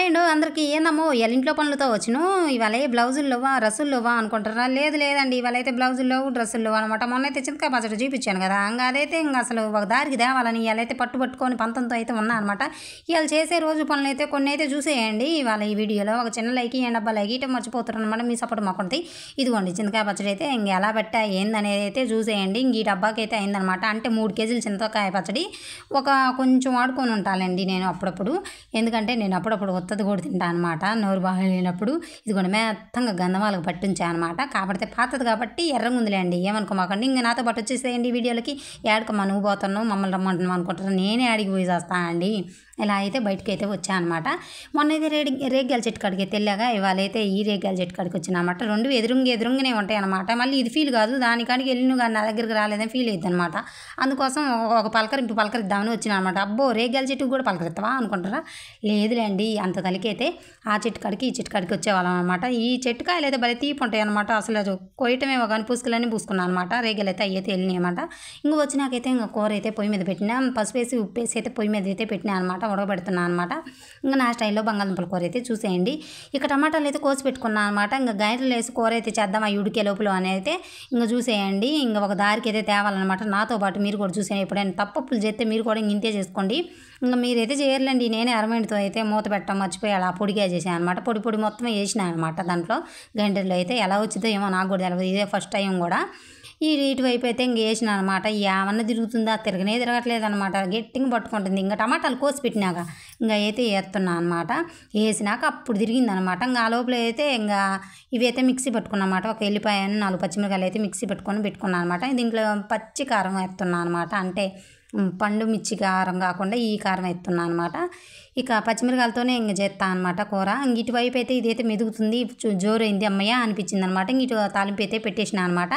Hi అండి అందరికీ. ఏందమ్మో ఇవాళ ఇంట్లో పనులతో వచ్చును, ఇవాళ బ్లౌజులు లేవా డ్రెస్సులు లేవా అనుకుంటారా? లేదండి, ఇవాళ అయితే బ్లౌజులు లేవు డ్రెస్సులు లేవు అనమాట. మొన్న అయితే చింతకాయ పచ్చడి చూపించాను కదా, ఇంకా అదైతే ఇంకా అసలు ఒక దారికి తేవాలని ఇవాళ అయితే పట్టుకొని పంతంతో అయితే ఉన్నా అనమాట. ఇవాళ చేసే రోజు పనులు అయితే కొన్ని అయితే చూసేయండి ఇవాళ ఈ వీడియోలో. ఒక చిన్న లైక్ ఇవ్వండి అబ్బా, లైక్ ఇవ్వటం మర్చిపోతారు అనమాట. మీ సపోర్ట్ మాకుంటాయి. ఇదిగోండి చింతకాయ పచ్చడి అయితే ఇంక ఎలా పెట్టా ఏందనేది అయితే చూసేయండి. ఇంక ఈ డబ్బాకి అయితే అయిందనమాట. అంటే 3 కేజీలు చింతకాయ పచ్చడి. ఒక కొంచెం వాడుకొని ఉంటానండి నేను అప్పుడప్పుడు, ఎందుకంటే నేను అప్పుడప్పుడు ఒత్తది కూడా తింటాను అనమాట నోరు బాగాలేనప్పుడు. ఇది కూడా మెత్తంగా గంధమాలకు పట్టించా అనమాట. కాబట్టి పాతది కాబట్టి ఎర్రగుందిలేండి, ఏమనుకోమాకండి. ఇంకా నాతో పాటు వచ్చేసేయండి వీడియోలకి. ఏడకమ్మా నువ్వు పోతున్నావు మమ్మల్ని రమ్మంటున్నావు అనుకుంటారు, నేనే అడిగి పోయి చేస్తాను అండి. ఇలా అయితే బయటకు అయితే వచ్చా అనమాట. మొన్న అయితే రేగ్గాల చెట్టు కాడికి అయితే వెళ్ళాగా, ఇవాళ అయితే ఈ రేగ్గాల చెట్టు కాడికి వచ్చిన అనమాట. రెండు ఎదురుగానే ఉంటాయి అనమాట. మళ్ళీ ఇది ఫీల్ కాదు, దానికాడికి వెళ్ళిన కానీ నా దగ్గరికి రాలేదని ఫీల్ అవుతుంది అనమాట. అందుకోసం ఒక పలకరిద్దామని వచ్చిన అనమాట. అబ్బో రేగ్గాల చెట్టుకు కూడా పలకరిస్తావా అనుకుంటారా? లేదులేండి, అంత తలికైతే ఆ చెట్టు కాడికి ఈ చెట్టు కాడికి వచ్చేవాళ్ళం అనమాట. ఈ చెట్టు కాయలు అయితే భలే తీపి ఉంటాయి అనమాట. అసలు కొయ్యటమేమో కానీ పుసుకులన్నీ పూసుకున్నాను అనమాట. రేగలు అయితే అయ్యి అయితే వెళ్ళినాయి అనమాట. ఇంకా వచ్చినాకైతే ఇంకా కూర అయితే పొయ్యి మీద పెట్టినా, పసుపు వేసి ఉప్పు వేసి అయితే పొయ్యి మీద అయితే పెట్టినా అనమాట. ఉడకబెడుతున్నాను అనమాట. ఇంకా నా స్టైల్లో బంగాళదుంపల కూర అయితే చూసేయండి. ఇక టమాటాలు అయితే కోసి పెట్టుకున్నాను అనమాట. ఇంకా గాయలు వేసి కూర అయితే చేద్దాం ఆ ఉడికే లోపల అని అయితే ఇంకా చూసేయండి. ఇంకా ఒక దారికి అయితే తేవాలన్నమాట. నాతో పాటు మీరు కూడా చూసేయండి. ఎప్పుడైనా తప్పులు చేస్తే మీరు కూడా ఇంతే చేసుకోండి. ఇంకా మీరైతే చేయర్లేండి, నేనే అరమెంట్తో అయితే మూత పెట్టడం మర్చిపోయి అలా పొడిగా చేసాను అనమాట. పొడి మొత్తం వేసినా అనమాట దాంట్లో. గ్రైండర్లో అయితే ఎలా వచ్చిందో ఏమో నాకు కూడా తెలియదు, ఇదే ఫస్ట్ టైం కూడా. ఇటువైపు అయితే ఇంక వేసిన అనమాట. ఏమన్నా తిరుగుతుందా? తిరగట్లేదు అనమాట. గట్టిగా పట్టుకుంటుంది. ఇంకా టమాటాలు కోసి పెట్టినాక ఇంకా అయితే వేస్తున్నా అనమాట. వేసినాక అప్పుడు తిరిగిందనమాట. ఇంకా ఆ లోపల అయితే ఇంకా ఇవి అయితే మిక్సీ పెట్టుకున్నమాట. ఒక ఎల్లిపాయను 4 పచ్చిమిరకాయలు అయితే మిక్సీ పెట్టుకున్నాను అనమాట. దీంట్లో పచ్చి కారం వేస్తున్నాను అనమాట. అంటే పండు మిర్చి కారం కాకుండా ఈ కారం వేస్తున్నాను అనమాట. ఇక పచ్చిమిరకాయలతోనే ఇంక చేస్తాను అనమాట కూర. ఇంక ఇటువైపు అయితే ఇదైతే మెదుగుతుంది, జోరైంది అమ్మయ్య అనిపించింది అనమాట. ఇంక ఇటు తాలింపు అయితే పెట్టేసిన అనమాట.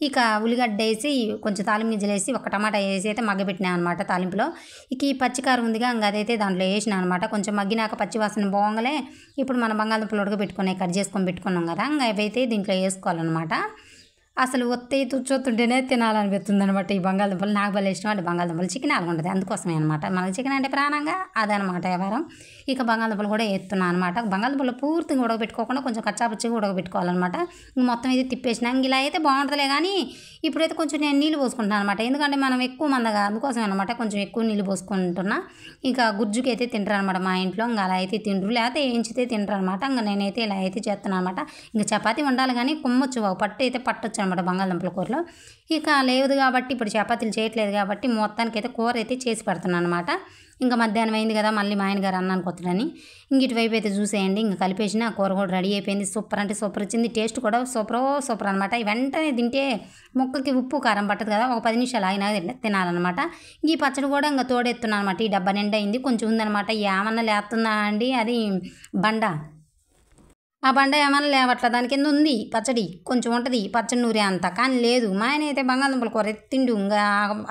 ఇక ఉల్లిగడ్డ వేసి కొంచెం తాలింపు గింజలు వేసి ఒక టమాటా వేసి అయితే మగ్గబెట్టినా అనమాట తాలింపులో. ఇక ఈ పచ్చికారం ఉందిగా, ఇంకా అదైతే దాంట్లో వేసిన అనమాట. కొంచెం మగ్గినాక పచ్చి వాసన బాగాలే ఇప్పుడు మన బంగాళదుంపలు ఉడకబెట్టుకుని కట్ చేసుకొని పెట్టుకున్నాం కదా, ఇంకా అవైతే దీంట్లో వేసుకోవాలన్నమాట. అసలు ఒత్తి చూస్తుంటేనే తినాలనిపిస్తుంది అనమాట ఈ బంగాళదుంపలు. నాకు భలే ఇష్టం అంటే బంగాళదుంపలు. చికెన్ అలాగుంటుంది, అందుకోసమే అనమాట. మనకి చికెన్ అంటే ప్రాణంగా అదనమాట వ్యవహారం. ఇక బంగాళదుంపలు కూడా వేస్తున్నాను అనమాట. బంగాళదుంపలు పూర్తిగా ఉడకబెట్టుకోకుండా కొంచెం కచ్చాపచ్చిగా ఉడకబెట్టుకోవాలన్నమాట. మొత్తం ఇది తిప్పేసినా ఇలా అయితే బాగుంటుందిలే. కానీ ఇప్పుడైతే కొంచెం నేను నీళ్ళు పోసుకుంటున్నాను అనమాట. ఎందుకంటే మనం ఎక్కువ మందగా, అందుకోసం అనమాట కొంచెం ఎక్కువ నీళ్ళు పోసుకుంటున్నా. ఇంకా గుజ్జుకి అయితే తింటారు అనమాట మా ఇంట్లో. ఇంకా అలా అయితే తింటారు, లేకపోతే వేయించితే తింటారు అనమాట. ఇంకా నేనైతే ఇలా అయితే చేస్తున్నాను అనమాట. ఇంకా చపాతీ వండాలి కానీ కుమ్మొచ్చు, పట్టు అయితే పట్టొచ్చు అనమాట బంగాళదుంపల కూరలో. ఇక లేదు కాబట్టి ఇప్పుడు చపాతీలు చేయట్లేదు కాబట్టి మొత్తానికి అయితే కూర అయితే చేసి పెడుతున్నాను అనమాట. ఇంకా మధ్యాహ్నం అయింది కదా, మళ్ళీ మా ఆయన గారు అన్నాను కొత్తడని ఇంక ఇటువైపు అయితే చూసేయండి. ఇంకా కలిపేసిన కూర కూడా రెడీ అయిపోయింది. సూపర్ అంటే సూపర్ వచ్చింది. టేస్ట్ కూడా సూపర్ అనమాట. వెంటనే తింటే ముక్కకి ఉప్పు కారం పట్టదు కదా, ఒక 10 నిమిషాలు అయినా తినాలన్నమాట. ఈ పచ్చడి కూడా ఇంకా తోడెత్తున్నాను అనమాట. ఈ డబ్బా నిండా అయింది, కొంచెం ఉందనమాట. ఏమన్నా లేస్తుందా అండి, అది బండ. ఆ బండ ఏమన్నా లేవట్ల, దాని కింద ఉంది పచ్చడి, కొంచెం ఉంటుంది పచ్చడి నూరే అంతా. కానీ లేదు, మా ఆయన అయితే బంగాళదుంపల కూర తిండు. ఇంకా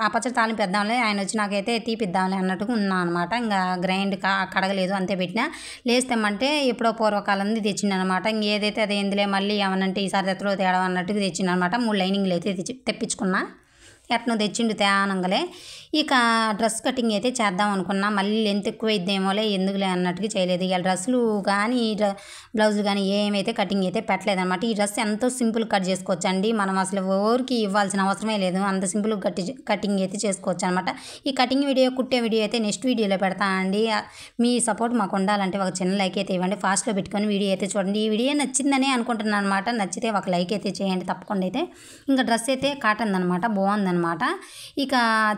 ఆ పచ్చడి తాలింపు పెద్దాంలే, ఆయన వచ్చి నాకైతే తీపిద్దాంలే అన్నట్టుగా ఉన్నా అనమాట. ఇంకా గ్రైండ్ కడగలేదు, అంతే పెట్టినా. లేస్తామంటే ఎప్పుడో పూర్వకాలంది తెచ్చిండనమాట. ఇంకేదైతే అది ఎందులే మళ్ళీ ఏమనంటే ఈసారి తెత్తలో తేడా అన్నట్టుగా తెచ్చిండనమాట. 3 లైనింగ్లు అయితే తెప్పించుకున్నా. ఎట్నో తెచ్చిండు తేనంగలే. ఇక డ్రెస్ కటింగ్ అయితే చేద్దాం అనుకున్నా. మళ్ళీ లెంత్ ఎక్కువ ఇద్దేమోలే, ఎందుకులే అన్నట్టుగా చేయలేదు. ఇక డ్రెస్సులు కానీ బ్లౌజులు కానీ ఏమైతే కటింగ్ అయితే పెట్టలేదన్నమాట. ఈ డ్రెస్ ఎంతో సింపుల్ కట్ చేసుకోవచ్చు అండి. మనం అసలు ఎవరికి ఇవ్వాల్సిన అవసరమే లేదు, అంత సింపుల్ కటింగ్ అయితే చేసుకోవచ్చు అనమాట. ఈ కటింగ్ వీడియో, కుట్టే వీడియో అయితే నెక్స్ట్ వీడియోలో పెడతా అండి. మీ సపోర్ట్ మాకు ఉండాలంటే ఒక చిన్న లైక్ అయితే ఇవ్వండి. ఫాస్ట్లో పెట్టుకొని వీడియో అయితే చూడండి. ఈ వీడియో నచ్చిందని అనుకుంటున్నాను అనమాట. నచ్చితే ఒక లైక్ అయితే చేయండి తప్పకుండా. అయితే ఇంకా డ్రెస్ అయితే కాటన్ అనమాట, బాగుందనమాట. ఇక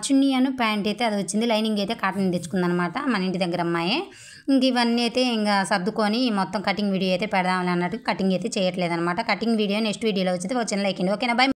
చున్నీ ప్యాంట్ అయితే అది వచ్చింది. లైనింగ్ అయితే కాటన్ తెచ్చుకుందనమాట మన ఇంటి దగ్గర అమ్మాయి. ఇంక ఇవన్నీ అయితే ఇంకా సర్దుకొని మొత్తం కటింగ్ వీడియో అయితే పెడదామని అన్నట్టు కటింగ్ అయితే చేయట్లేదు అనమాట. కటింగ్ వీడియో నెక్స్ట్ వీడియోలో వచ్చింది. ఒక చిన్న లైక్ అండి. ఓకేనా, బై.